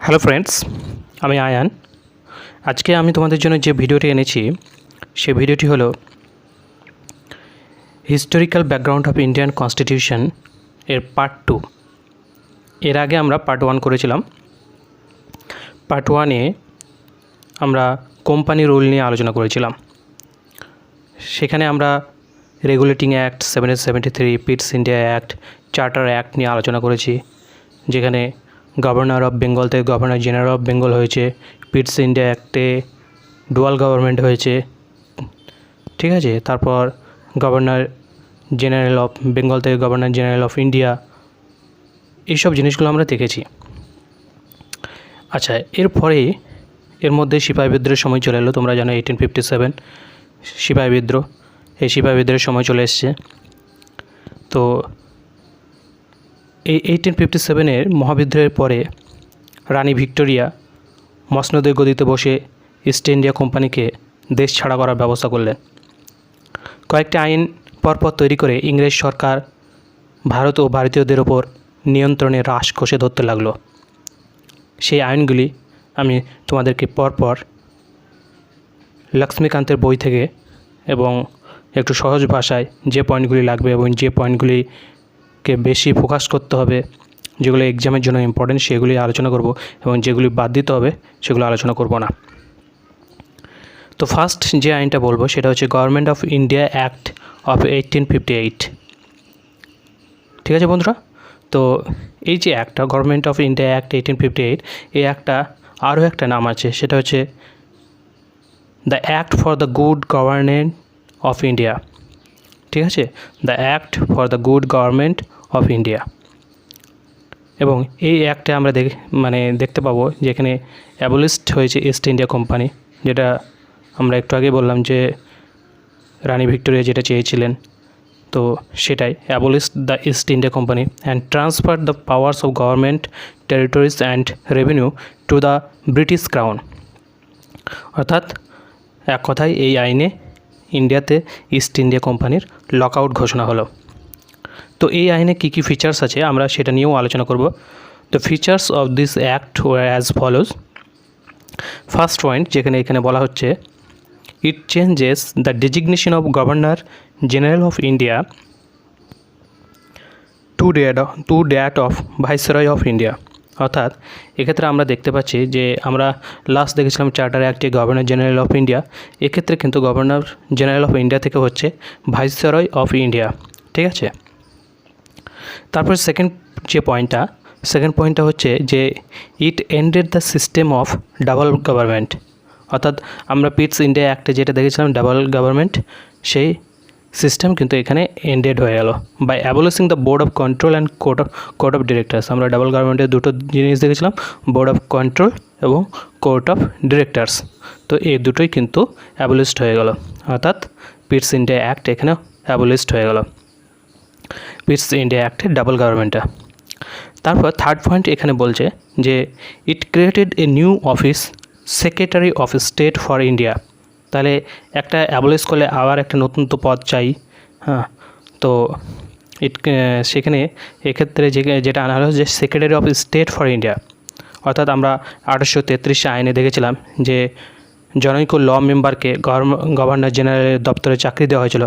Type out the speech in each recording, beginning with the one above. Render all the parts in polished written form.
Hello friends, আমি আয়ান। আজকে আমি তোমাদের জন্য যে ভিডিওটি এনেছি সেই ভিডিওটি হলো historical background of Indian constitution এর পার্ট 2। এর আগে আমরা পার্ট 1 করেছিলাম। পার্ট 1-এ আমরা কোম্পানি রুল নিয়ে আলোচনা করেছিলাম। সেখানে আমরা regulating act 1773, পিটস India act, charter act নিয়ে আলোচনা করেছি, যেখানে গভর্নর অফ বেঙ্গল থেকে গভর্নর জেনারেল অফ বেঙ্গল হয়েছে। পিটস ইন্ডিয়া অ্যাক্টে ডুয়াল গভর্নমেন্ট হয়েছে, ঠিক আছে। তারপর গভর্নর জেনারেল অফ বেঙ্গল থেকে গভর্নর জেনারেল অফ ইন্ডিয়া, এইসব জিনিসগুলো আমরা দেখেছি। আচ্ছা, এর মধ্যে সিপাহী বিদ্রোহের সময় চলে এলো। তোমরা জানো 1857 সিপাহী বিদ্রোহ, এই সিপাহী বিদ্রোহের সময় চলে এসছে। তো এই 1857-এর মহাবিদ্রোহের পরে রানী ভিক্টোরিয়া মসনদের গদিতে বসে ইস্ট ইন্ডিয়া কোম্পানিকে দেশ ছাড়া করার ব্যবস্থা করলেন। কয়েকটি আইন পরপর তৈরি করে ইংরেজ সরকার ভারত ও ভারতীয়দের ওপর নিয়ন্ত্রণে রাশ কষে ধরতে লাগলো। সেই আইনগুলি আমি তোমাদেরকে পরপর লক্ষ্মীকান্তের বই থেকে এবং একটু সহজ ভাষায় যে পয়েন্টগুলি লাগবে এবং যে পয়েন্টগুলিকে বেশি ফোকাস করতে হবে, যেগুলো এক্সামের জন্য ইম্পর্টেন্ট, সেগুলি আলোচনা করব এবং যেগুলি বাদ দিতে হবে সেগুলো আলোচনা করব না। তো ফার্স্ট যে আইনটা বলবো সেটা হচ্ছে government of India act of 1858। ঠিক আছে বন্ধুরা? তো এই যে অ্যাক্টটা, গভর্নমেন্ট অফ ইন্ডিয়া অ্যাক্ট 1858, এই অ্যাক্টটা আরও একটা নাম আছে, সেটা হচ্ছে the act for the good governance of India. ঠিক আছে, the act for the good government of India. এবং এই অ্যাক্টে আমরা দেখতে পাবো যেখানে অ্যাবলিশড হয়েছে ইস্ট ইন্ডিয়া কোম্পানি, যেটা আমরা একটু আগে বললাম যে রানী ভিক্টোরিয়া যেটা চেয়েছিলেন। তো সেটাই, abolished the east India company and transfer the powers of government, territories and revenue to the British crown. অর্থাৎ এক কথায় এই আইনে ইন্ডিয়াতে ইস্ট ইন্ডিয়া কোম্পানির লকআউট ঘোষণা হলো। তো এই আইনে কী কী ফিচার্স আছে আমরা সেটা নিয়েও আলোচনা করব। The features of this act were as follows. First point, এখানে বলা হচ্ছে, it changes the designation of governor general of India to that of viceroy of India. অর্থাৎ এক্ষেত্রে আমরা দেখতে পাচ্ছি যে আমরা লাস্ট দেখেছিলাম চার্টার অ্যাক্টে গভর্নর জেনারেল অফ ইন্ডিয়া, এক্ষেত্রে কিন্তু গভর্নর জেনারেল অফ ইন্ডিয়া থেকে হচ্ছে ভাইসরয় অফ ইন্ডিয়া। ঠিক আছে। তারপর সেকেন্ড পয়েন্টটা হচ্ছে যে it ended the system of double government. অর্থাৎ আমরা পিটস ইন্ডিয়া অ্যাক্টে যেটা দেখেছিলাম ডাবল গভর্নমেন্ট, সেই সিস্টেম কিন্তু এখানে এন্ডেড হয়ে গেল by abolishing the board of control and court of directors. আমরা ডাবল গভর্নমেন্টের দুটো জিনিস দেখেছিলাম, বোর্ড অফ কন্ট্রোল এবং কোর্ট অফ ডিরেক্টরস। তো এই দুটোই কিন্তু অ্যাবলিশড হয়ে গেল, অর্থাৎ পিটস ইন্ডিয়া অ্যাক্ট এখানে অ্যাবলিশড হয়ে গেল, পিটস ইন্ডিয়া অ্যাক্টের ডাবল গভর্নমেন্টটা। তারপর থার্ড পয়েন্ট এখানে বলছে যে it created a new office, secretary of state for India. তাহলে একটা অ্যাবলিশ করলে আবার একটা নতুন তো পদ চাই, হ্যাঁ। তো সেখানে এক্ষেত্রে যেটা আনা হলো যে secretary of state for India. অর্থাৎ আমরা 1833 আইনে দেখেছিলাম যে জনৈক ল মেম্বারকে গভর্নর জেনারেলের দপ্তরে চাকরি দেওয়া হয়েছিল,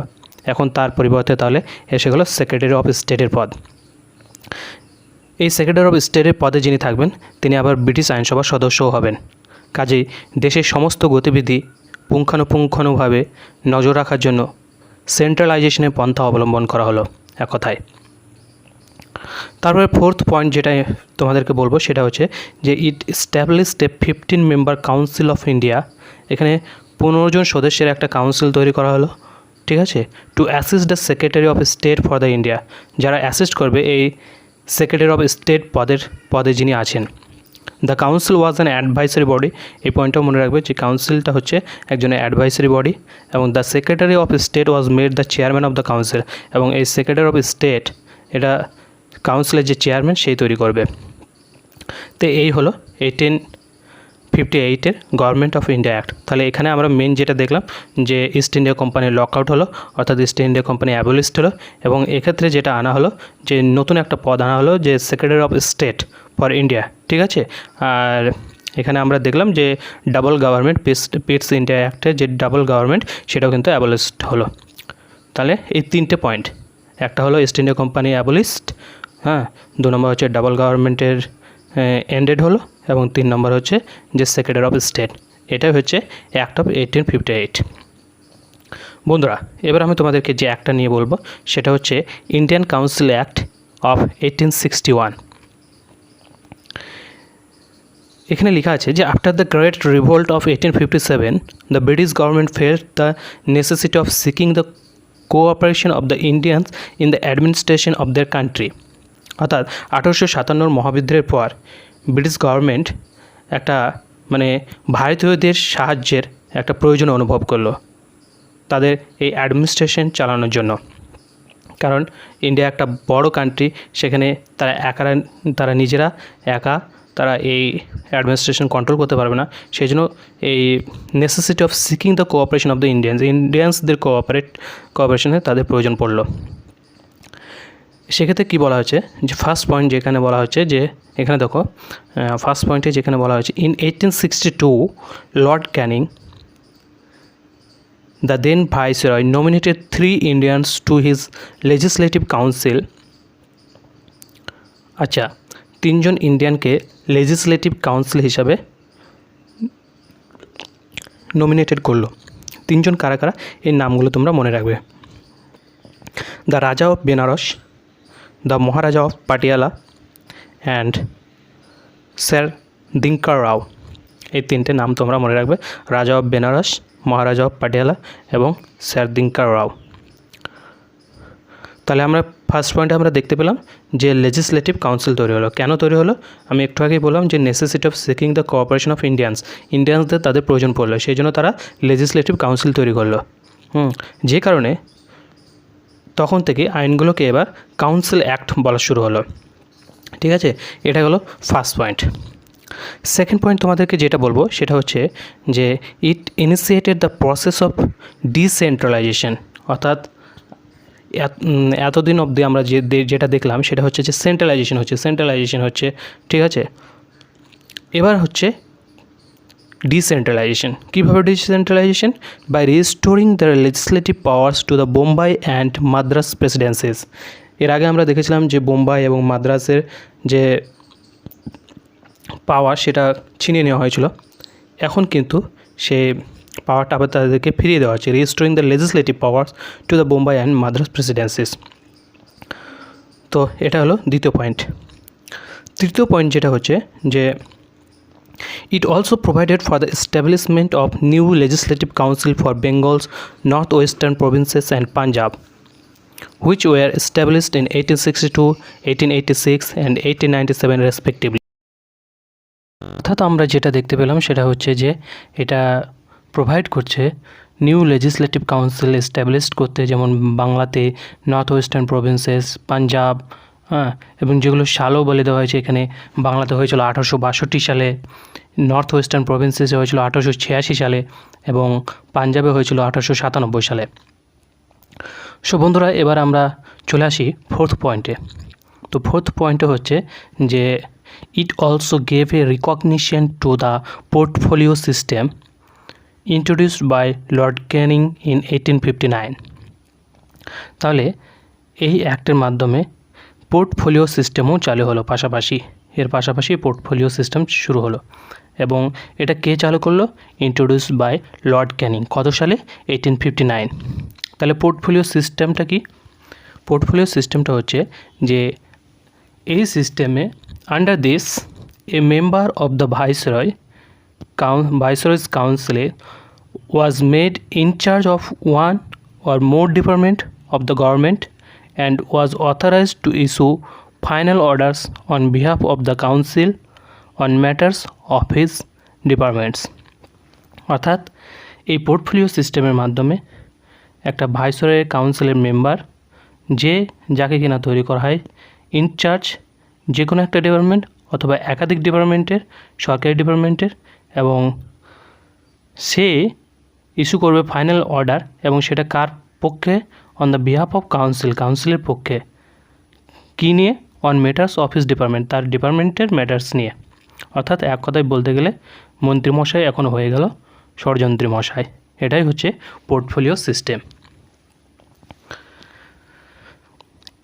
এখন তার পরিবর্তে তাহলে এসে গেলো সেক্রেটারি অফ স্টেটের পদ। এই সেক্রেটারি অফ স্টেটের পদে যিনি থাকবেন তিনি আবার ব্রিটিশ আইনসভার সদস্যও হবেন। কাজেই দেশের সমস্ত গতিবিধি পুঙ্খানুপুঙ্খানুভাবে নজর রাখার জন্য সেন্ট্রালাইজেশনের পন্থা অবলম্বন করা হলো এক কথায়। তারপরে ফোর্থ পয়েন্ট যেটা তোমাদেরকে বলবো সেটা হচ্ছে যে it established a 15 member council of India. এখানে 15 জন সদস্যের একটা কাউন্সিল তৈরি করা হলো, ঠিক আছে, two assist the secretary of state for the India, যারা অ্যাসিস্ট করবে এই সেক্রেটারি অফ স্টেট পদে যিনি আছেন। The council was an advisory body. এই পয়েন্টটাও মনে রাখবে যে কাউন্সিলটা হচ্ছে একজনের অ্যাডভাইসারি বডি, এবং the secretary of state was made the chairman of the council, এবং এই সেক্রেটারি অফ স্টেট এটা কাউন্সিলের যে চেয়ারম্যান সেই তৈরি করবে। তো এই হলো 1858 গভর্নমেন্ট অফ ইন্ডিয়া অ্যাক্ট। তাহলে এখানে আমরা মেন যেটা দেখলাম যে ইস্ট ইন্ডিয়া কোম্পানির লকআউট হলো, অর্থাৎ ইস্ট ইন্ডিয়া কোম্পানি অ্যাবলিশড হলো, এবং এক্ষেত্রে যেটা আনা হলো যে নতুন একটা পদ আনা হলো যে secretary of state for India, ঠিক আছে। আর এখানে আমরা দেখলাম যে ডাবল গভর্নমেন্ট পিটস ইন্ডিয়া অ্যাক্টের যে ডাবল গভর্নমেন্ট সেটাও কিন্তু অ্যাবলিশড হলো। তাহলে এই তিনটে পয়েন্ট, একটা হলো ইস্ট ইন্ডিয়া কোম্পানি অ্যাবলিশড, হ্যাঁ, 2 নম্বর হচ্ছে ডাবল গভর্নমেন্টের এন্ডেড হলো, এবং 3 নম্বর হচ্ছে যে সেক্রেটারি অফ স্টেট, এটাই হচ্ছে অ্যাক্ট অফ 1858। বন্ধুরা, এবার আমি তোমাদেরকে যে অ্যাক্টটা নিয়ে বলবো সেটা হচ্ছে ইন্ডিয়ান কাউন্সিল অ্যাক্ট অফ 1861। এখানে লেখা আছে যে after the great revolt of 1857 the British government felt the necessity of seeking the cooperation of the Indians in the administration of their country. অর্থাৎ 1857 মহাবিদ্রোহের পর ব্রিটিশ গভর্নমেন্ট একটা মানে ভারতীয়দের সাহায্যের একটা প্রয়োজন অনুভব করলো তাদের এই অ্যাডমিনিস্ট্রেশন চালানোর জন্য। কারণ ইন্ডিয়া একটা বড় কান্ট্রি, সেখানে তারা নিজেরা তারা এই অ্যাডমিনিস্ট্রেশন কন্ট্রোল করতে পারবে না, সেই জন্য এই necessity of seeking the cooperation of the ইন্ডিয়ানসদের কোঅপারেশনে তাদের প্রয়োজন পড়লো। সেক্ষেত্রে কী বলা হচ্ছে যে ফার্স্ট পয়েন্ট যেখানে বলা হচ্ছে যে এখানে দেখো ফার্স্ট পয়েন্টে যেখানে বলা হচ্ছে in 1862 Lord Canning the then Viceroy nominated 3 Indians to his legislative council। আচ্ছা, 3 জন ইন্ডিয়ানকে লেজিসলেটিভ কাউন্সিল হিসাবে নমিনেটেড করলো। 3 জন কারা কারা, এই নামগুলো তোমরা মনে রাখবে। The Raja of Benares, the Maharaja of Patiala and Sir Dinkar Rao. এই 3টে নাম তোমরা মনে রাখবে, রাজা অফ বেনারস, মহারাজা অফ পাটিয়ালা এবং স্যার দিনকার রাও। তাহলে আমরা ফার্স্ট পয়েন্টে আমরা দেখতে পেলাম যে লেজিসলেটিভ কাউন্সিল তৈরি হলো। কেন তৈরি হলো? আমি একটু আগেই বললাম যে necessity of seeking the cooperation of ইন্ডিয়ানসদের তাদের প্রয়োজন পড়লো, সেই জন্য তারা লেজিসলেটিভ কাউন্সিল তৈরি করলো। যে কারণে তখন থেকে আইনগুলোকে এবার কাউন্সিল অ্যাক্ট বলা শুরু হলো, ঠিক আছে। এটা হলো ফার্স্ট পয়েন্ট। সেকেন্ড পয়েন্ট তোমাদেরকে যেটা বলবো সেটা হচ্ছে যে it initiated the process of decentralisation. অর্থাৎ এতদিন অবধি আমরা যেটা দেখলাম সেটা হচ্ছে যে সেন্ট্রালাইজেশন হচ্ছে, ঠিক আছে। এবার হচ্ছে ডিসেন্ট্রালাইজেশন। কীভাবে decentralisation? By restoring the legislative powers to the Bombay and Madras presidencies. এর আগে আমরা দেখেছিলাম যে বোম্বাই এবং মাদ্রাসের যে পাওয়ার সেটা ছিনিয়ে নেওয়া হয়েছিল, এখন কিন্তু সে পাওয়ারটা আবার তাদেরকে ফিরিয়ে দেওয়া হচ্ছে, restoring the legislative powers to the Bombay and Madras presidencies. তো এটা হলো দ্বিতীয় পয়েন্ট। তৃতীয় পয়েন্ট যেটা হচ্ছে যে it also provided for the establishment of new legislative council for Bengal's north western provinces and Punjab which were established in 1862, 1886 and 1897 respectively। অর্থাৎ আমরা যেটা দেখতে পেলাম সেটা হচ্ছে যে এটা প্রোভাইড করছে নিউ লেজিসলেটিভ কাউন্সিল এস্টাবলিশড করতে, যেমন বাংলাতে নর্থ ওয়েস্টার্ন প্রভিন্সেস, পাঞ্জাব, হ্যাঁ, এবং যেগুলো সালও বলে দেওয়া হয়েছে এখানে। বাংলাতে হয়েছিল 1862 সালে, নর্থ ওয়েস্টার্ন প্রভিন্সেসে হয়েছিল 1886 সালে এবং পাঞ্জাবে হয়েছিল 1897 সালে। সো বন্ধুরা, এবার আমরা চলে আসি ফোর্থ পয়েন্টে। তো ফোর্থ পয়েন্টে হচ্ছে যে it also gave a recognition to the portfolio system introduced by Lord Canning in 1859। তাহলে এই অ্যাক্টের মাধ্যমে পোর্টফোলিও সিস্টেমও চালু হলো, এর পাশাপাশি পোর্টফোলিও সিস্টেম শুরু হলো। এবং এটা কে চালু করলো? Introduced by Lord Canning. কত সালে? 1859। তাহলে পোর্টফোলিও সিস্টেমটা কি? পোর্টফোলিও সিস্টেমটা হচ্ছে যে এই সিস্টেমে under this a member of the viceroy's council was made in charge of one or more department of the government and was authorized to issue final orders on behalf of the council on matters of his departments। অর্থাৎ এই portfolio সিস্টেমের মাধ্যমে একটা ভাইসরয়ের কাউন্সিলের member যাকে কিনা তৈরি করা হয় ইনচার্জ যে কোনো একটা ডিপার্টমেন্ট অথবা একাধিক ডিপার্টমেন্টের, সরকারি ডিপার্টমেন্টের এবং সে ইস্যু করবে ফাইনাল অর্ডার, এবং সেটা কার পক্ষে? অন দ্য বিহাফ অফ কাউন্সিলের পক্ষে। কী নিয়ে? On matters of his department, তার ডিপার্টমেন্টের ম্যাটার্স নিয়ে। অর্থাৎ এক কথায় বলতে গেলে মন্ত্রীমশাই এখন হয়ে গেল ষড়যন্ত্রী মশাই। এটাই হচ্ছে পোর্টফোলিও সিস্টেম।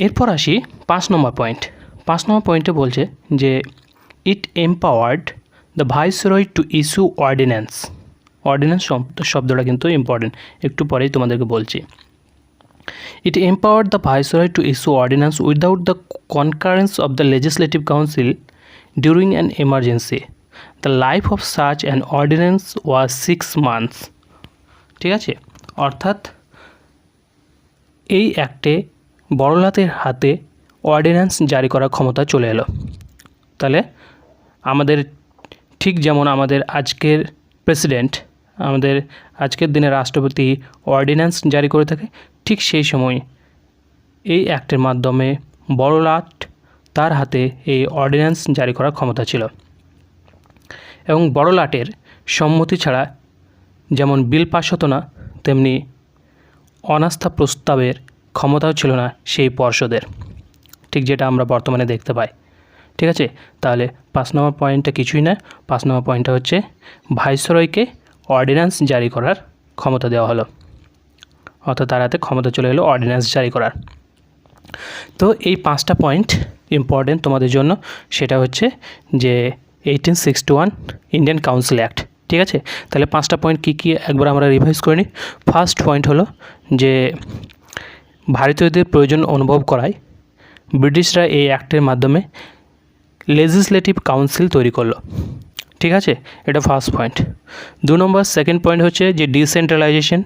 এরপর আসি 5 নম্বর পয়েন্ট। 5 নম্বর পয়েন্টে বলছে যে it empowered the viceroy to issue ordinance. Ordinance শব্দটা কিন্তু ইম্পর্টেন্ট, একটু পরেই তোমাদেরকে বলছি। It empowered the Viceroy to issue ordinance without the concurrence of the Legislative Council during an emergency. The life of such an ordinance was 6 months. ঠিক আছে, অর্থাৎ এই অ্যাক্টে বড়লাটের হাতে অর্ডিন্যান্স জারি করার ক্ষমতা চলে এলো। তাহলে আমাদের ঠিক যেমন আমাদের আজকের প্রেসিডেন্ট, আমাদের আজকের দিনে রাষ্ট্রপতি অর্ডিন্যান্স জারি করে থাকে, ঠিক সেই সময় এই অ্যাক্টের মাধ্যমে বড়লাট তার হাতে এই অর্ডিন্যান্স জারি করার ক্ষমতা ছিল। এবং বড়লাটের সম্মতি ছাড়া যেমন বিল পাস হতো না, তেমনি অনাস্থা প্রস্তাবের ক্ষমতাও ছিল না সেই পর্ষদের, ঠিক যেটা আমরা বর্তমানে দেখতে পাই। ঠিক আছে, তাহলে 5 নম্বর পয়েন্টটা কিছুই না। 5 নম্বর পয়েন্টটা হচ্ছে ভাইসরয়কে অর্ডিন্যান্স জারি করার ক্ষমতা দেওয়া হলো, অর্থাৎ তার হাতে ক্ষমতা চলে এলো অর্ডিন্যান্স জারি করার। তো এই 5টা পয়েন্ট ইম্পর্টেন্ট তোমাদের জন্য। সেটা হচ্ছে যে 1861 ইন্ডিয়ান কাউন্সিল অ্যাক্ট। ঠিক আছে, তাহলে 5টা পয়েন্ট কী কী একবার আমরা রিভাইজ করে নিই। ফার্স্ট পয়েন্ট হলো যে ভারতীয়দের প্রয়োজন অনুভব করায় ব্রিটিশরা এই অ্যাক্টের মাধ্যমে লেজিসলেটিভ কাউন্সিল তৈরি করলো। ঠিক আছে, এটা ফার্স্ট পয়েন্ট। 2 নম্বর সেকেন্ড পয়েন্ট হচ্ছে যে ডিসেন্ট্রালাইজেশন।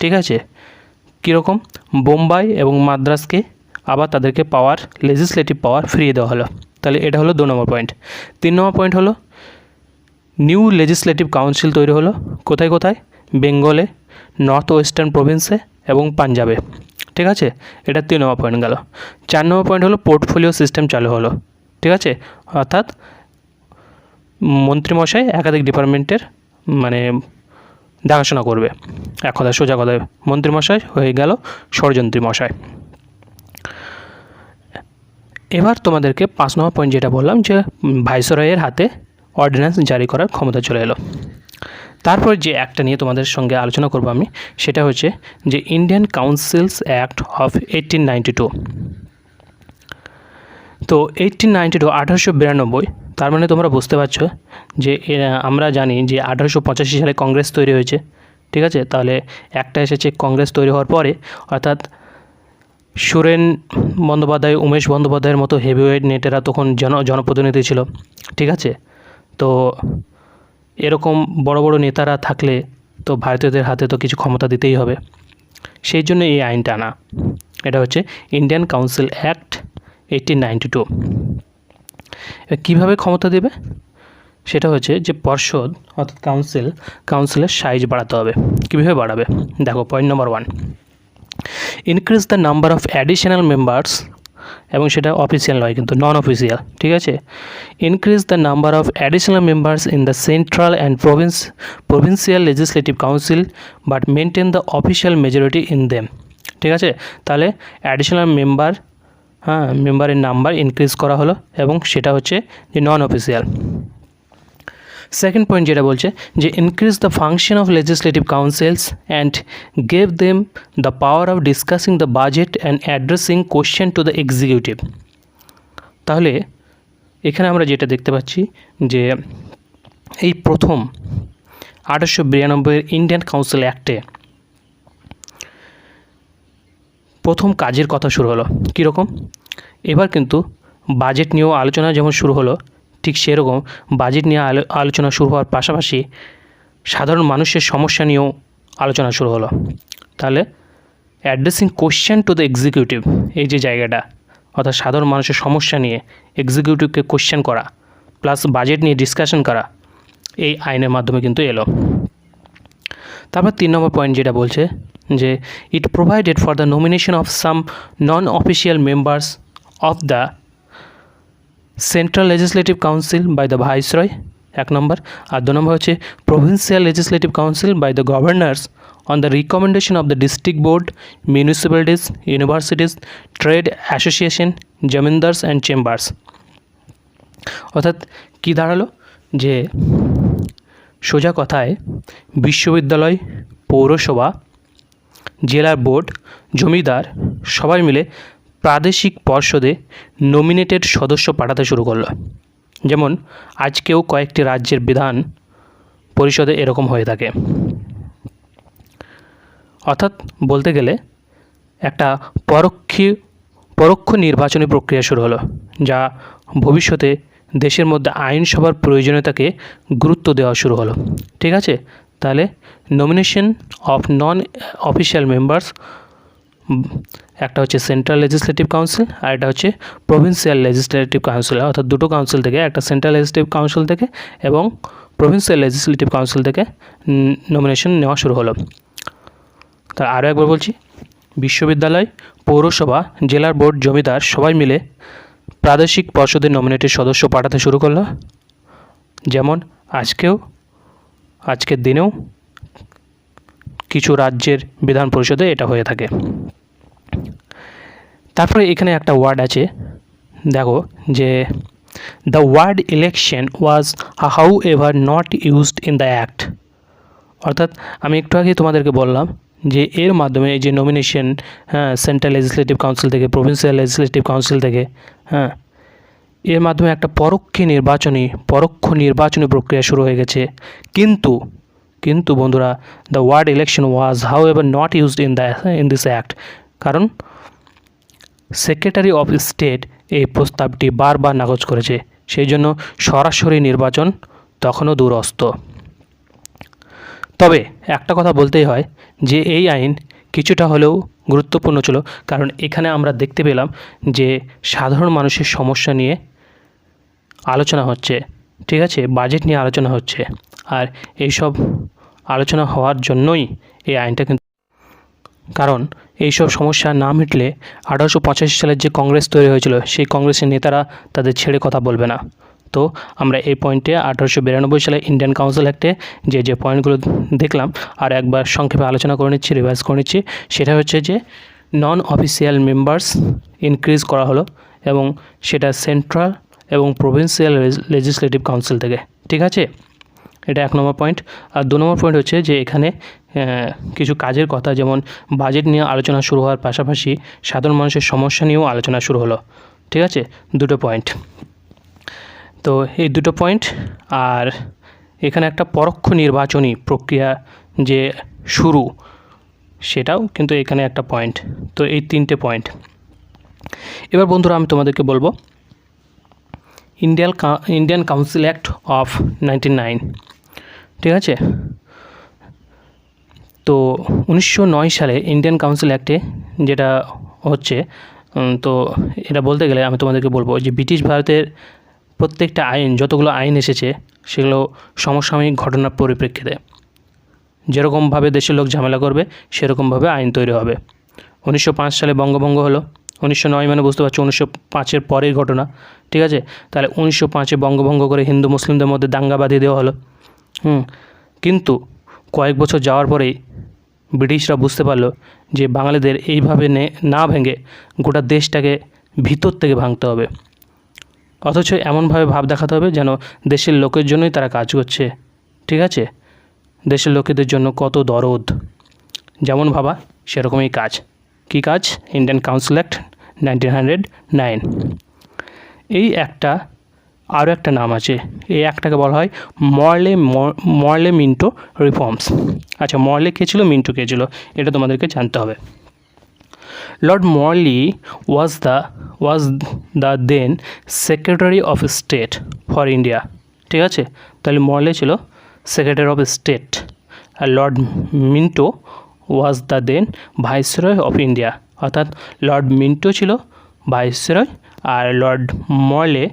ঠিক আছে, কীরকম? বোম্বাই এবং মাদ্রাসকে আবার তাদেরকে পাওয়ার, লেজিসলেটিভ পাওয়ার ফিরিয়ে দেওয়া হলো। তাহলে এটা হলো 2 নম্বর পয়েন্ট। 3 নম্বর পয়েন্ট হলো নিউ লেজিসলেটিভ কাউন্সিল তৈরি হলো। কোথায় কোথায়? বেঙ্গলে, নর্থ ওয়েস্টার্ন প্রভিন্সে এবং পাঞ্জাবে। ঠিক আছে, এটা 3 নম্বর পয়েন্ট গেল। 4 নম্বর পয়েন্ট হলো পোর্টফোলিও সিস্টেম চালু হলো। ঠিক আছে, অর্থাৎ মন্ত্রীমশাই একাধিক ডিপার্টমেন্টের মানে দেখাশোনা করবে। এক কথায়, সোজা কথায় মন্ত্রীমশাই হয়ে গেল ষড়যন্ত্রী মশাই। এবার তোমাদেরকে 5 নম্বর পয়েন্ট যেটা বললাম যে ভাইসরয়ের হাতে অর্ডিন্যান্স জারি করার ক্ষমতা চলে এলো। তারপর যে অ্যাক্টটা নিয়ে তোমাদের সঙ্গে আলোচনা করব আমি, সেটা হচ্ছে যে ইন্ডিয়ান কাউন্সিলস অ্যাক্ট অফ 1892। তো 1892 তার মানে তোমরা বুঝতে পারছো যে আমরা জানি যে 1885 সালে কংগ্রেস তৈরি হয়েছে। ঠিক আছে, তাহলে একটা এসেছে কংগ্রেস তৈরি হওয়ার পরে, অর্থাৎ সুরেন বন্দ্যোপাধ্যায়, উমেশ বন্দ্যোপাধ্যায়ের মতো হেভিওয়েট নেতারা তখন জনপ্রতিনিধি ছিল। ঠিক আছে, তো এরকম বড় বড় নেতারা থাকলে তো ভারতীয়দের হাতে তো কিছু ক্ষমতা দিতেই হবে, সেই জন্য এই আইনটা আনা। এটা হচ্ছে ইন্ডিয়ান কাউন্সিল অ্যাক্ট 1892। কীভাবে ক্ষমতা দেবে? সেটা হচ্ছে যে পর্ষদ অর্থাৎ কাউন্সিলের সাইজ বাড়াতে হবে। কীভাবে বাড়াবে? দেখো, point number 1, increase the number of additional members, এবং সেটা অফিসিয়াল নয় কিন্তু নন অফিসিয়াল। ঠিক আছে, increase the number of additional members in the central and provincial legislative council but maintain the official majority in them. ঠিক আছে, তাহলে অ্যাডিশনাল মেম্বারের নাম্বার ইনক্রিজ করা হলো, এবং সেটা হচ্ছে যে নন অফিসিয়াল। সেকেন্ড পয়েন্ট যেটা বলছে যে increase the function of legislative council's and gave them the power of discussing the budget and addressing question to the executive. তাহলে এখানে আমরা যেটা দেখতে পাচ্ছি যে এই প্রথম 1892 ইন্ডিয়ান কাউন্সিল অ্যাক্টে প্রথম কাজের কথা শুরু হলো। কীরকম? এবার কিন্তু বাজেট নিয়েও আলোচনা যেমন শুরু হলো, ঠিক সেরকম বাজেট নিয়ে আলোচনা শুরু হওয়ার পাশাপাশি সাধারণ মানুষের সমস্যা নিয়েও আলোচনা শুরু হলো। তাহলে addressing question to the executive, এই যে জায়গাটা, অর্থাৎ সাধারণ মানুষের সমস্যা নিয়ে এক্সিকিউটিভকে কোশ্চেন করা প্লাস বাজেট নিয়ে ডিসকাশন করা, এই আইনের মাধ্যমে কিন্তু এলো। তারপর 3 নম্বর পয়েন্ট যেটা বলছে যে it provided for the nomination of some non official members of the central legislative council by the viceroy এক নম্বর। আর 2 নম্বর হচ্ছে provincial legislative council by the governors on the recommendation of the district board, municipalities, universities, trade association, zamindars and chambers. অর্থাৎ কী দাঁড়ালো, যে সোজা কথায় বিশ্ববিদ্যালয়, পৌরসভা, জেলার বোর্ড, জমিদার সবাই মিলে প্রাদেশিক পর্ষদে নমিনেটেড সদস্য পাঠাতে শুরু করলো। যেমন আজকেও কয়েকটি রাজ্যের বিধান পরিষদে এরকম হয়ে থাকে। অর্থাৎ বলতে গেলে একটা পরোক্ষ নির্বাচনী প্রক্রিয়া শুরু হলো, যা ভবিষ্যতে দেশের মধ্যে আইনসভার প্রয়োজনীয়তাকে গুরুত্ব দেওয়া শুরু হলো। ঠিক আছে, তাহলে nomination of non official members, একটা হচ্ছে সেন্ট্রাল লেজিসলেটিভ কাউন্সিল আর এটা হচ্ছে প্রভিন্সিয়াল লেজিসলেটিভ কাউন্সিল। অর্থাৎ দুটো কাউন্সিল থেকে, একটা সেন্ট্রাল লেজিসলেটিভ কাউন্সিল থেকে এবং প্রভিন্সিয়াল লেজিসলেটিভ কাউন্সিল থেকে নমিনেশন নেওয়া শুরু হলো। তা আরও একবার বলছি, বিশ্ববিদ্যালয়, পৌরসভা, জেলার বোর্ড, জমিদার সবাই মিলে প্রাদেশিক পর্ষদের নমিনেটেড সদস্য পাঠাতে শুরু করলো। যেমন আজকের দিনেও কিছু রাজ্যের বিধান পরিষদে এটা হয়ে থাকে। তারপরে এখানে একটা ওয়ার্ড আছে, দেখো যে the word election was however not used in the act. অর্থাৎ আমি একটু আগে তোমাদেরকে বললাম যে এর মাধ্যমে এই যে নমিনেশন, সেন্ট্রাল লেজিসলেটিভ কাউন্সিল থেকে, প্রভিন্সিয়াল লেজিসলেটিভ কাউন্সিল থেকে, এর মাধ্যমে একটা পরোক্ষ নির্বাচনী প্রক্রিয়া শুরু হয়ে গেছে। কিন্তু বন্ধুরা, the word election was however not used in this act, কারণ সেক্রেটারি অফ স্টেট এই প্রস্তাবটি বারবার নাকচ করেছে, সেই জন্য সরাসরি নির্বাচন তখনও দূরস্থ। তবে একটা কথা বলতেই হয় যে এই আইন কিছুটা হলেও গুরুত্বপূর্ণ ছিল, কারণ এখানে আমরা দেখতে পেলাম যে সাধারণ মানুষের সমস্যা নিয়ে আলোচনা হচ্ছে। ঠিক আছে, বাজেট নিয়ে আলোচনা হচ্ছে, আর এইসব আলোচনা হওয়ার জন্যই এই আইনটা কিন্তু, কারণ এইসব সমস্যা না মিটলে 1885 সালের যে কংগ্রেস তৈরি হয়েছিল, সেই কংগ্রেসের নেতারা তাদের ছেড়ে কথা বলবে না। তো আমরা এই পয়েন্টে 1892 সালে ইন্ডিয়ান কাউন্সিল অ্যাক্টে যে পয়েন্টগুলো দেখলাম আর একবার সংক্ষেপে আলোচনা করে নিচ্ছি, রিভাইজ করে নিচ্ছি। সেটা হচ্ছে যে নন অফিসিয়াল মেম্বার্স ইনক্রিজ করা হলো, এবং সেটা সেন্ট্রাল এবং প্রভিন্সিয়াল লেজিসলেটিভ কাউন্সিল থেকে। ঠিক আছে, এটা 1 নম্বর পয়েন্ট। আর 2 নম্বর পয়েন্ট হচ্ছে যে এখানে কিছু কাজের কথা, যেমন বাজেট নিয়ে আলোচনা শুরু হওয়ার পাশাপাশি সাধারণ মানুষের সমস্যা নিয়েও আলোচনা শুরু হলো। ঠিক আছে, 2টো পয়েন্ট। তো এই 2টো পয়েন্ট, আর এখানে একটা পরোক্ষ নির্বাচনী প্রক্রিয়া যে শুরু, সেটাও কিন্তু এখানে একটা পয়েন্ট। তো এই 3টে পয়েন্ট। এবার বন্ধুরা আমি তোমাদেরকে বলবো ইন্ডিয়ান কাউন্সিল অ্যাক্ট অফ 1909। ঠিক আছে, তো 1909 সালে ইন্ডিয়ান কাউন্সিল অ্যাক্টে যেটা হচ্ছে, তো এটা বলতে গেলে আমি তোমাদেরকে বলবো যে ব্রিটিশ ভারতের প্রত্যেকটা আইন, যতগুলো আইন এসেছে সেগুলো সমসাময়িক ঘটনার পরিপ্রেক্ষিতে যেরকমভাবে দেশের লোক ঝামেলা করবে সেরকমভাবে আইন তৈরি হবে। 1905 সালে বঙ্গভঙ্গ হলো। 1909 মানে বুঝতে পারছো 1905-এর পরের ঘটনা। ঠিক আছে, তাহলে 1905-এ বঙ্গভঙ্গ করে হিন্দু মুসলিমদের মধ্যে দাঙ্গা বাঁধিয়ে দেওয়া হলো। কিন্তু কয়েক বছর যাওয়ার পরেই ব্রিটিশরা বুঝতে পারলো যে বাঙালিদের এইভাবে না ভেঙে গোটা দেশটাকে ভিতর থেকে ভাঙতে হবে, অথচ এমনভাবে ভাব দেখাতে হবে যেন দেশের লোকের জন্যই তারা কাজ করছে। ঠিক আছে, দেশের লোকেদের জন্য কত দরদ, যেমন ভাবা সেরকমই কাজ। কী কাজ? Indian council act 1909। এই একটা আরও একটা নাম আছে, এই অ্যাক্টটাকে বলা হয় মরলে মিন্টো রিফর্মস। আচ্ছা, মরলে কে ছিল, মিন্টো কে ছিল, এটা তোমাদেরকে জানতে হবে। Lord Morley was the then secretary of state for India. ঠিক আছে, তাহলে মরলে ছিল সেক্রেটারি অফ স্টেট, আর Lord Minto was the then viceroy of India. অর্থাৎ লর্ড মিন্টো ছিল ভাইসরয় আর লর্ড মরলে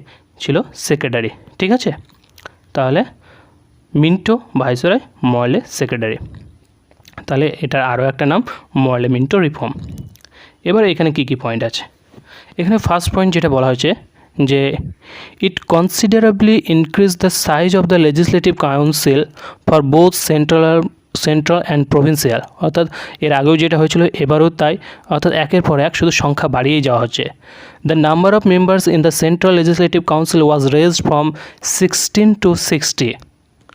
ছিল সেক্রেটারি। ঠিক আছে, তাহলে মিন্টো ভাইসরয়, মরলে সেক্রেটারি, তাহলে এটার আরও একটা নাম মরলে মিন্টো রিফর্ম। এবার এখানে কি কি পয়েন্ট আছে? এখানে ফার্স্ট পয়েন্ট যেটা বলা হয়েছে যে it considerably increase the size of the legislative council for both central and provincial, অর্থাৎ এর আগেও যেটা হয়েছিল এবারও তাই, অর্থাৎ একের পর এক শুধু সংখ্যা বাড়িয়েই যাওয়া হচ্ছে। The number of members in the central legislative council was raised from 16 to 60,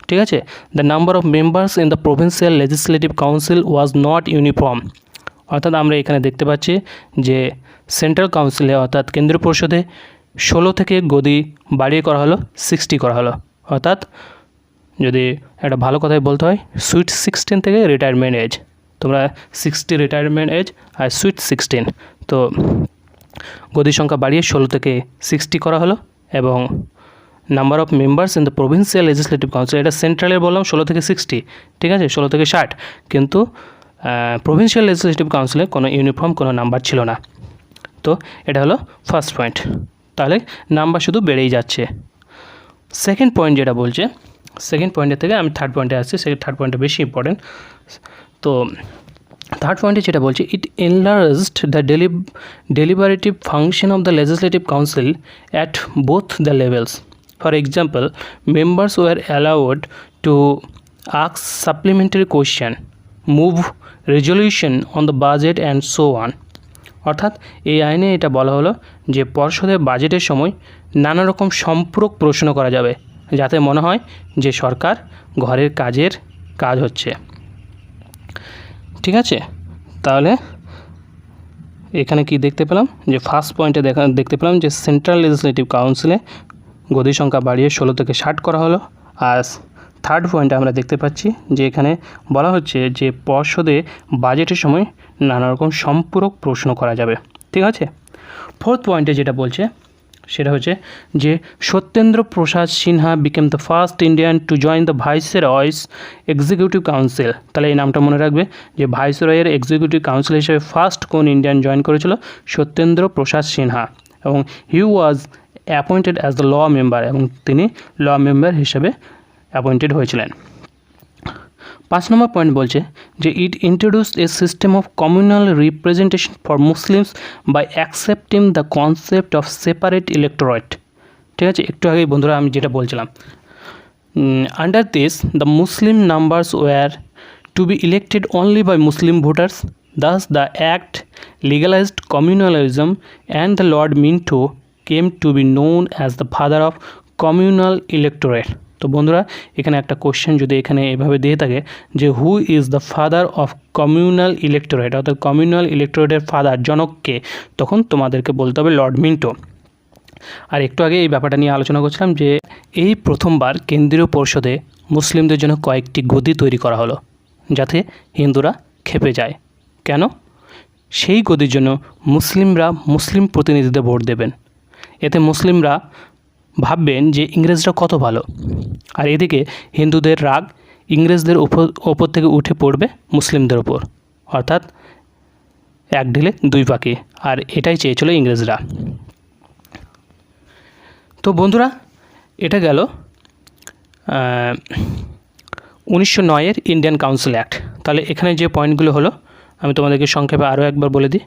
ঠিক আছে। The number of members in the provincial legislative council was not uniform, অর্থাৎ আমরা এখানে দেখতে পাচ্ছি যে সেন্ট্রাল কাউন্সিলে অর্থাৎ কেন্দ্রীয় পরিষদে 16 থেকে গদি বাড়িয়ে করা হলো 60 করা হলো, অর্থাৎ যদি একটা ভালো কথায় বলতে হয় সুইট 16 থেকে রিটায়ারমেন্ট এজ, তোমরা 60 রিটায়ারমেন্ট এজ আর সুইট 16, তো গদির সংখ্যা বাড়িয়ে 16 থেকে 60 করা হলো। এবং number of members in the provincial legislative council, এটা সেন্ট্রালের বললাম 16 থেকে 60, ঠিক আছে, 16 থেকে 60, কিন্তু প্রভিন্সিয়াল লেজিসলেটিভ কাউন্সিলে কোনো ইউনিফর্ম কোনো নাম্বার ছিল না। তো এটা হলো ফার্স্ট পয়েন্ট, তাহলে নাম্বার শুধু বেড়েই যাচ্ছে। সেকেন্ড পয়েন্ট যেটা বলছে, সেকেন্ড পয়েন্টের থেকে আমি থার্ড পয়েন্টে আসছি, থার্ড পয়েন্টটা বেশি ইম্পর্টেন্ট। তো থার্ড পয়েন্টে যেটা বলছে, it enlarged the deliberative function of the legislative council at both the levels. For example, members were allowed to ask supplementary question, move resolution on the budget and so on. অর্থাৎ এই আইনে এটা বলা হলো যে পর্ষদের বাজেটের সময় নানা রকম সম্পূরক প্রশ্ন করা যাবে, যাতে মনে হয় যে সরকার ঘরের কাজ হচ্ছে, ঠিক আছে। তাহলে এখানে কি দেখতে পেলাম যে ফার্স্ট পয়েন্টে দেখতে পেলাম যে সেন্ট্রাল লেজিসলেটিভ কাউন্সিলে গদির সংখ্যা বাড়িয়ে 16 থেকে 60 করা হলো। আর থার্ড পয়েন্টে আমরা দেখতে পাচ্ছি যে এখানে বলা হচ্ছে যে পর্ষদে বাজেটের সময় নানা রকম সম্পূরক প্রশ্ন করা যাবে, ঠিক আছে। ফোর্থ পয়েন্টে যেটা বলছে সেটা হচ্ছে যে Satyendra Prasad Sinha became the first Indian to join the viceroy's executive council. তাহলে এই নামটা মনে রাখবে যে ভাইসরয়ের এক্সিকিউটিভ কাউন্সিল হিসেবে ফার্স্ট কোন ইন্ডিয়ান জয়েন করেছিল, সত্যেন্দ্র প্রসাদ সিনহা, এবং he was appointed as the law member, এবং তিনি ল মেম্বার হিসেবে অ্যাপয়েন্টেড হয়েছিলেন। 5 নম্বর পয়েন্ট বলছে যে it introduced a system of communal representation for Muslims by accepting the concept of separate electorate, ঠিক আছে। একটু আগেই বন্ধুরা আমি যেটা বলছিলাম, under this the Muslim numbers were to be elected only by Muslim voters, thus the act legalised communalism and the Lord Minto came to be known as the father of communal electorate. তো বন্ধুরা এখানে একটা question যদি এখানে এভাবে দিয়ে থাকে যে who is the father of communal electorate, অর্থাৎ কমিউনাল ইলেক্টোরেটের ফাদার জনককে, তখন তোমাদেরকে বলতে হবে লর্ড মিন্টো। আর একটু আগে এই ব্যাপারটা নিয়ে আলোচনা করছিলাম যে এই প্রথমবার কেন্দ্রীয় পরিষদে মুসলিমদের জন্য কয়েকটি গদি তৈরি করা হলো যাতে হিন্দুরা খেপে যায়। কেন? সেই গদির জন্য মুসলিমরা মুসলিম প্রতিনিধিদের ভোট দেবেন, এতে মুসলিমরা ভাববেন যে ইংরেজরা কত ভালো, আর এদিকে হিন্দুদের রাগ ইংরেজদের ওপর থেকে উঠে পড়বে মুসলিমদের ওপর, অর্থাৎ এক ঢিলে দুই পাখি, আর এটাই চেয়েছিল ইংরেজরা। তো বন্ধুরা এটা গেল 1909-এর ইন্ডিয়ান কাউন্সিল অ্যাক্ট। তাহলে এখানে যে পয়েন্টগুলো হলো আমি তোমাদেরকে সংক্ষেপে আরও একবার বলে দিই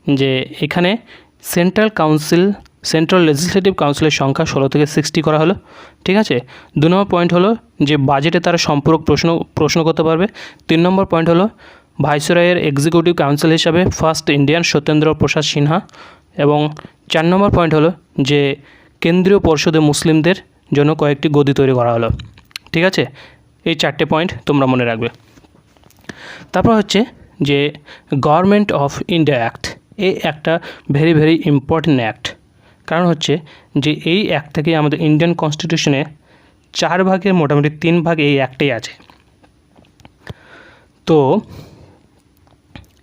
যে এখানে সেন্ট্রাল লেজিসলেটিভ কাউন্সিলের সংখ্যা 16 থেকে 60 করা হলো, ঠিক আছে। 2 নম্বর পয়েন্ট হলো যে বাজেটে তারা সম্পূরক প্রশ্ন করতে পারবে। 3 নম্বর পয়েন্ট হলো ভাইসরয়ের এক্সিকিউটিভ কাউন্সিল হিসাবে ফার্স্ট ইন্ডিয়ান সত্যেন্দ্র প্রসাদ সিনহা, এবং 4 নম্বর পয়েন্ট হলো যে কেন্দ্রীয় পরিষদে মুসলিমদের জন্য কয়েকটি গদি তৈরি করা হলো, ঠিক আছে। এই 4টে পয়েন্ট তোমরা মনে রাখবে। তারপর হচ্ছে যে গভর্নমেন্ট অফ ইন্ডিয়া অ্যাক্ট, এই একটা ভেরি ভেরি ইম্পর্টেন্ট অ্যাক্ট, কারণ হচ্ছে যে এই অ্যাক্ট থেকে আমাদের ইন্ডিয়ান কনস্টিটিউশনে 4 ভাগের মোটামুটি 3 ভাগ এই অ্যাক্টেই আছে। তো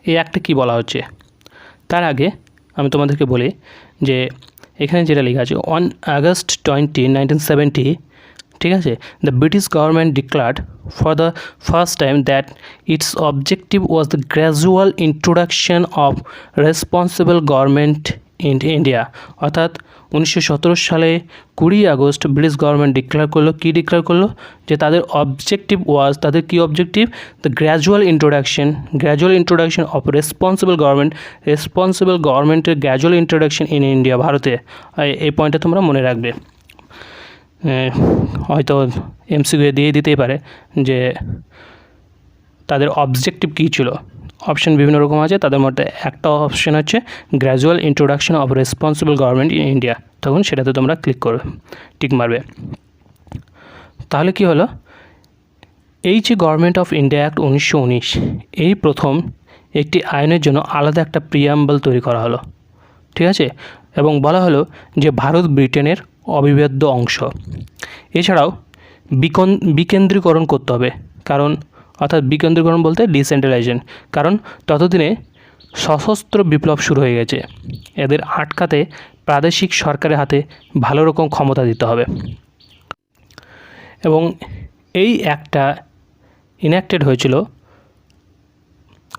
এই অ্যাক্টে কী বলা হচ্ছে তার আগে আমি তোমাদেরকে বলি যে এখানে যেটা লেখা আছে অন আগস্ট 20, 1970, ঠিক আছে, the British government declared for the first time that it's objective was the gradual introduction of responsible government in India, অর্থাৎ 1917 সালে 20 আগস্ট ব্রিটিশ গভর্নমেন্ট ডিক্লেয়ার করলো, কী ডিক্লেয়ার করলো, যে তাদের অবজেক্টিভ ওয়াজ, তাদের কী objective, the gradual introduction of responsible গভর্নমেন্টের gradual introduction in India, ভারতে। এই পয়েন্টটা তোমরা মনে রাখবে, হয়তো এমসিকিউ দিয়ে দিতেই পারে যে তাদের অবজেক্টিভ কী ছিল। অপশন বিভিন্ন রকম আছে, তাদের মধ্যে একটা অপশন হচ্ছে gradual introduction of responsible government in India, তখন সেটাতে তোমরা ক্লিক করবে, টিক মারবে। তাহলে কি হলো, এই যে গভর্নমেন্ট অফ ইন্ডিয়া অ্যাক্ট 1919, এই প্রথম একটি আইনের জন্য আলাদা একটা প্রিয়াম্বল তৈরি করা হলো, ঠিক আছে, এবং বলা হলো যে ভারত ব্রিটেনের অবিচ্ছেদ্য অংশ। এছাড়াও বিকেন্দ্রীকরণ করতে হবে, কারণ অর্থাৎ বিকেন্দ্রীকরণ বলতে ডিসেন্ট্রালাইজেশন, কারণ ততদিনে সশস্ত্র বিপ্লব শুরু হয়ে গেছে, এদের আটকাতে প্রাদেশিক সরকারের হাতে ভালো রকম ক্ষমতা দিতে হবে। এবং এই অ্যাক্টটা ইনঅ্যাক্টেড হয়েছিল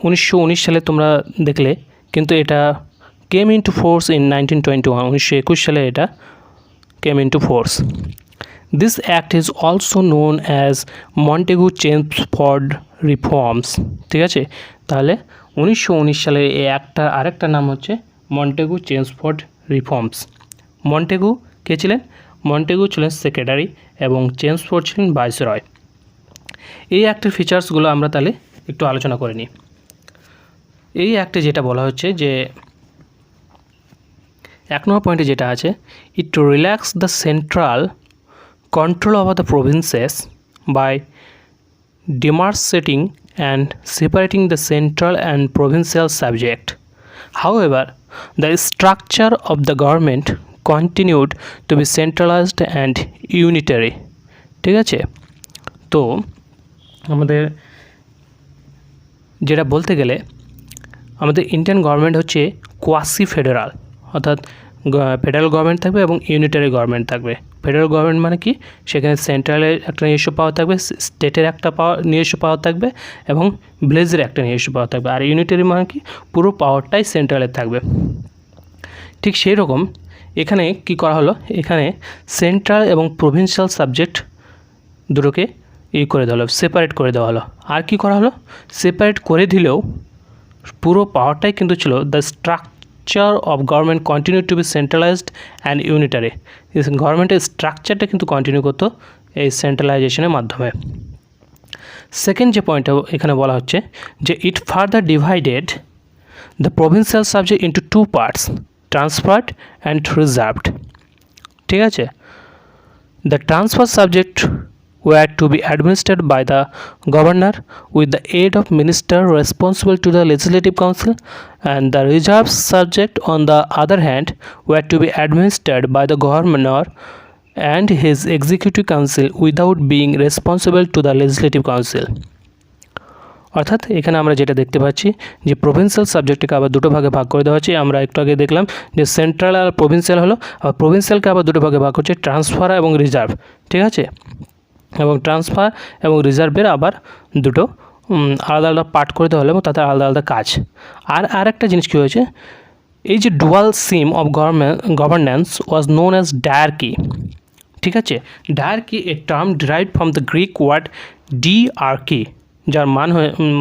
1919 সালে, তোমরা দেখলে, কিন্তু এটা কেম ইনটু ফোর্স ইন 1921, 1921 সালে এটা came into force. This act is also known as Montagu-Chelmsford Reforms, ঠিক আছে। তাহলে 1919 সালে এই অ্যাক্টটার আরেকটা নাম হচ্ছে মন্টেগু-চেমসফোর্ড রিফর্মস। মন্টেগু কে ছিলেন? মন্টেগু ছিলেন সেক্রেটারি এবং চেমসফোর্ড ছিলেন ভাইসরয়। এই অ্যাক্টের ফিচার্সগুলো আমরা তাহলে একটু আলোচনা করে নিই। এই অ্যাক্টে যেটা বলা হচ্ছে যে 1 নম্বর পয়েন্টে যেটা আছে, it relax the central control over the provinces by demarcating and separating the central and provincial subject. However, the structure of the government continued to be centralized and unitary, ঠিক আছে। তো আমাদের যেটা বলতে গেলে, আমাদের ইন্ডিয়ান গভর্নমেন্ট হচ্ছে quasi federal, অর্থাৎ ফেডারেল গভর্নমেন্ট থাকবে এবং ইউনিটারি গভর্নমেন্ট থাকবে। ফেডারেল গভর্নমেন্ট মানে কি, সেখানে সেন্ট্রালের একটা নিজস্ব পাওয়ার থাকবে, স্টেটের একটা নিজস্ব পাওয়ার থাকবে এবং ভিলেজের একটা নিজস্ব পাওয়ার থাকবে। আর ইউনিটারি মানে কি, পুরো পাওয়ারটাই সেন্ট্রালের থাকবে। ঠিক সেই রকম এখানে কি করা হলো, এখানে সেন্ট্রাল এবং প্রভিন্সিয়াল সাবজেক্ট দুটোকে করে দেওয়া হলো, সেপারেট করে দেওয়া হলো। আর কি করা হলো, সেপারেট করে দিলেও পুরো পাওয়ারটাই কিন্তু ছিল, the structure of government continue to be centralised and unitary. গভর্নমেন্টের স্ট্রাকচারটা কিন্তু কন্টিনিউ করতো এই সেন্ট্রালাইজেশনের মাধ্যমে। সেকেন্ড যে পয়েন্টটা এখানে বলা হচ্ছে যে it further divided the provincial subject into 2 parts, transferred and reserved, ঠিক আছে। The transfer subject were to be administered by the governor with the aid of minister responsible to the legislative council, and the reserve subject on the other hand were to be administered by the governor and his executive council without being responsible to the legislative council. অর্থাৎ এখানে আমরা যেটা দেখতে পাচ্ছি যে provincial সাবজেক্টকে আবার দুটো ভাগে ভাগ করে দেওয়া হচ্ছে। আমরা একটু আগে দেখলাম যে সেন্ট্রাল আর প্রভিন্সিয়াল হলো, আর প্রভিন্সিয়ালকে আবার দুটো ভাগে ভাগ করছে, ট্রান্সফার এবং রিজার্ভ, ঠিক আছে। এবং ট্রান্সফার এবং রিজার্ভের আবার দুটো আলাদা আলাদা পার্ট করে দেওয়া হলো এবং তাদের আলাদা আলাদা কাজ। আর একটা জিনিস কী হয়েছে, এই যে dual scheme of governance was known as diarchy, ঠিক আছে। Diarchy a term derived from the Greek word diarchy, যার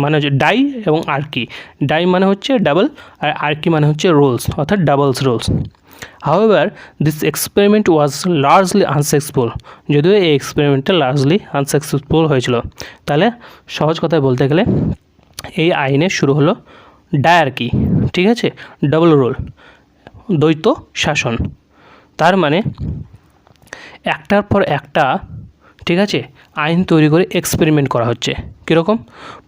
মানে হচ্ছে ডাই এবং আর্কি। ডাই মানে হচ্ছে ডাবল আর আর্কি মানে হচ্ছে রোলস, অর্থাৎ doubles roles. However, this experiment was largely unsuccessful, যদিও এই এক্সপেরিমেন্টটা লার্জলি আনসাকসেসফুল হয়েছিল। তাহলে সহজ কথায় বলতে গেলে এই আইনে শুরু হলো ডায়ার্কি, ঠিক আছে, ডাবল রোল, দ্বৈত শাসন। তার মানে একটার পর একটা, ঠিক আছে, আইন তৈরি করে এক্সপেরিমেন্ট করা হচ্ছে। কীরকম,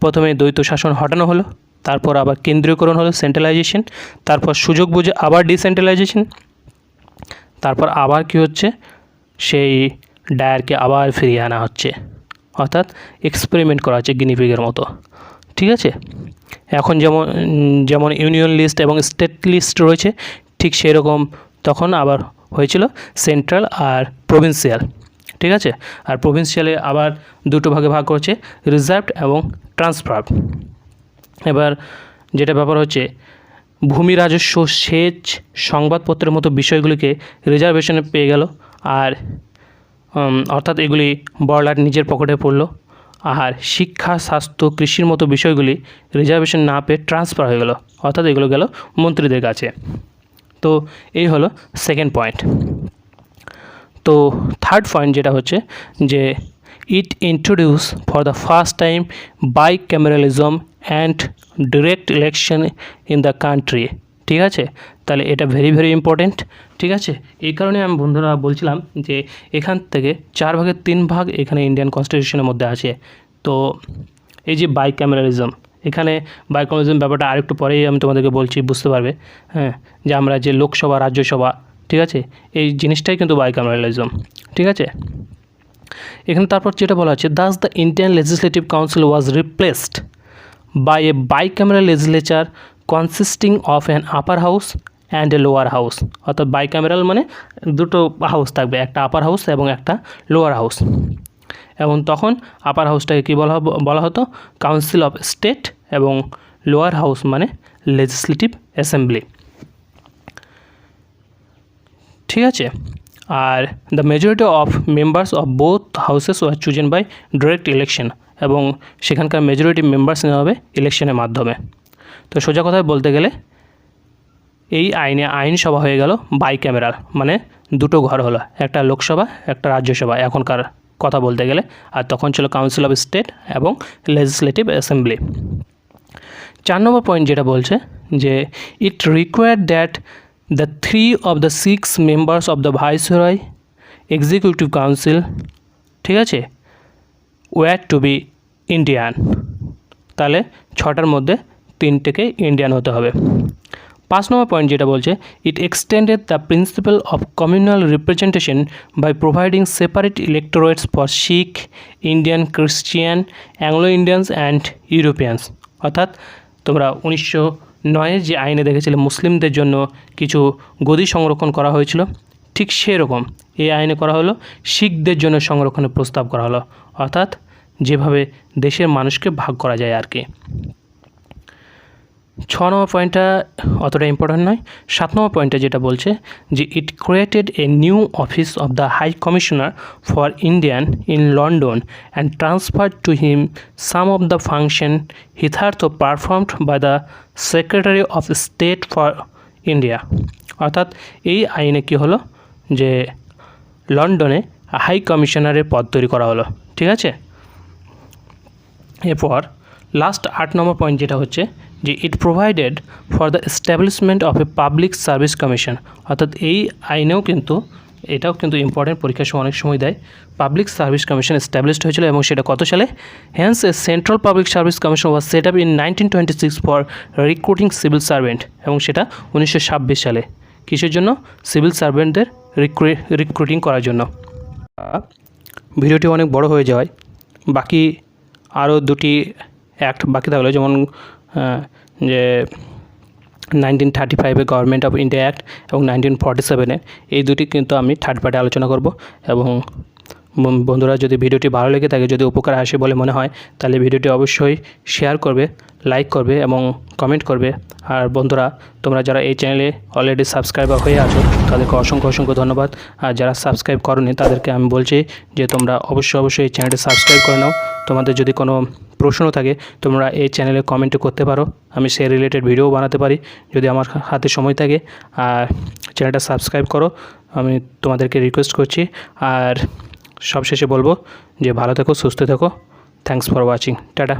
প্রথমে দ্বৈত শাসন হটানো হলো, তারপর আবার কেন্দ্রীয়করণ হলো, সেন্ট্রালাইজেশন, তারপর সুযোগ বুঝে আবার ডিসেন্ট্রালাইজেশন, তারপর আবার কি হচ্ছে, সেই ডায়ারকে আবার ফিরিয়ে আনা হচ্ছে, অর্থাৎ এক্সপেরিমেন্ট করা হচ্ছে গিনিপিগের মতো, ঠিক আছে। এখন যেমন ইউনিয়ন লিস্ট এবং স্টেট লিস্ট রয়েছে, ঠিক সেই রকম তখন আবার হয়েছিল সেন্ট্রাল আর প্রভিন্সিয়াল, ঠিক আছে। আর প্রভিন্সিয়ালে আবার দুটো ভাগে ভাগ করছে, রিজার্ভড এবং ট্রান্সফার। এবার যেটা ব্যাপার হচ্ছে, ভূমি রাজস্ব, সেচ, সংবাদপত্রের মতো বিষয়গুলিকে রিজার্ভেশনে পেয়ে গেল, আর অর্থাৎ এগুলি বড়লাট নিজের পকেটে পড়লো। আর শিক্ষা, স্বাস্থ্য, কৃষির মতো বিষয়গুলি রিজার্ভেশন না পেয়ে ট্রান্সফার হয়ে গেল, অর্থাৎ এগুলো গেল মন্ত্রীদের কাছে। তো এই হলো সেকেন্ড পয়েন্ট। তো থার্ড পয়েন্ট যেটা হচ্ছে যে it introduce for the first time bicameralism and direct election in the country. ঠিক আছে, তাহলে এটা ভেরি ভেরি ইম্পর্টেন্ট। ঠিক আছে, এই কারণে আমি বন্ধুরা বলছিলাম যে এখান থেকে 4 ভাগের 3 ভাগ এখানে ইন্ডিয়ান কনস্টিটিউশনের মধ্যে আছে। তো এই যে বাইক্যামেরালিজম, এখানে বাইক্যামেরালিজম ব্যাপারটা আরেকটু পরেই আমি তোমাদেরকে বলছি, বুঝতে পারবে। হ্যাঁ, যে আমরা যে লোকসভা, রাজ্যসভা, ঠিক আছে, এই জিনিসটাই কিন্তু বাইক্যামেরালিজম। ঠিক আছে, এখানে তারপর যেটা বলা আছে, thus the Indian legislative council was replaced by a bicameral legislature consisting of an upper house and a lower house. অর্থাৎ বাইক্যামেরাল মানে দুটো হাউস থাকবে, একটা আপার হাউস এবং একটা লোয়ার হাউস। এবং তখন আপার হাউসটাকে কী বলা হতো, কাউন্সিল অফ স্টেট, এবং লোয়ার হাউস মানে লেজিসলেটিভ অ্যাসেম্বলি। ঠিক আছে, আর the majority of members of both houses were chosen by direct election, এবং সেখানকার মেজরিটি মেম্বার্স নেওয়া হবে ইলেকশনের মাধ্যমে। তো সোজা কথায় বলতে গেলে এই আইনসভা হয়ে গেল বাইক্যামেরাল, মানে দুটো ঘর হলো, একটা লোকসভা, একটা রাজ্যসভা এখনকার কথা বলতে গেলে, আর তখন ছিল কাউন্সিল অফ স্টেট এবং লেজিসলেটিভ অ্যাসেম্বলি। 4 নম্বর পয়েন্ট যেটা বলছে যে ইট required that the 3 of the 6 members of the Viceroy Executive Council, ঠিক আছে, were to be Indian। তাহলে 6টার মধ্যে 3টেকে ইন্ডিয়ান হতে হবে। 5 নম্বর পয়েন্ট যেটা বলছে, it extended the principle of communal representation by providing separate electorates for Sikh, Indian, Christian, Anglo Indians and Europeans. অর্থাৎ তোমরা 1909 যে আইনে দেখেছিলে মুসলিমদের জন্য কিছু গদি সংরক্ষণ করা হয়েছিল, ঠিক সেরকম এই আইনে করা হলো শিখদের জন্য সংরক্ষণের প্রস্তাব করা হলো, অর্থাৎ যেভাবে দেশের মানুষকে ভাগ করা যায় আর কি। 6 নম্বর পয়েন্টটা অতটা ইম্পর্ট্যান্ট নয়। 7 নম্বর পয়েন্টটা যেটা বলছে যে it created a new office of the high commissioner for Indian in London and transferred to him some of the function hitherto performed by the secretary of state for India. অর্থাৎ এই আইনে কী হলো যে লন্ডনে হাই কমিশনারের পদ তৈরি করা হলো। ঠিক আছে, এরপর লাস্ট 8 নম্বর পয়েন্ট যেটা হচ্ছে যে it provided for the establishment of a public service commission. অর্থাৎ এই আইনেও কিন্তু এটাও কিন্তু ইম্পর্টেন্ট, পরীক্ষার সময় অনেক সময় দেয়। পাবলিক সার্ভিস কমিশন এস্টাবলিশড হয়েছিল এবং সেটা কত সালে? Hence a central public service commission was set up in 1926 for recruiting civil servant, এবং সেটা 1926 সালে কিসের জন্য? সিভিল সার্ভেন্টদের রিক্রুটিং করার জন্য। ভিডিওটি অনেক বড় হয়ে যাওয়ায় বাকি আরও 2টি অ্যাক্ট বাকি থাকলো, যেমন যে 1935 গভর্নমেন্ট অফ ইন্ডিয়া অ্যাক্ট এবং 1947 এই দুটি কিন্তু আমি থার্ড পার্টে আলোচনা করব। এবং বন্ধুরা যদি ভিডিওটি ভালো লেগে থাকে, যদি উপকার আসে বলে মনে হয়, তাহলে ভিডিওটি অবশ্যই শেয়ার করবে, লাইক করবে এবং কমেন্ট করবে। আর বন্ধুরা তোমরা যারা এই চ্যানেলে অলরেডি সাবস্ক্রাইবার হয়ে আছো তাদেরকে অসংখ্য অসংখ্য ধন্যবাদ। আর যারা সাবস্ক্রাইব করোনি তাদেরকে আমি বলছি যে তোমরা অবশ্যই এই চ্যানেলটি সাবস্ক্রাইব করে নাও। তোমাদের যদি কোনো প্রশ্ন থাকে তোমরা এই চ্যানেলে কমেন্টে করতে পারো, আমি সেই রিলেটেড ভিডিও বানাতে পারি যদি আমার হাতে সময় থাকে। আর চ্যানেলটা সাবস্ক্রাইব করো, আমি তোমাদেরকে রিকোয়েস্ট করছি। আর সবশেষে বলবো যে ভালো থেকো, সুস্থ থেকো। Thanks for watching, tata.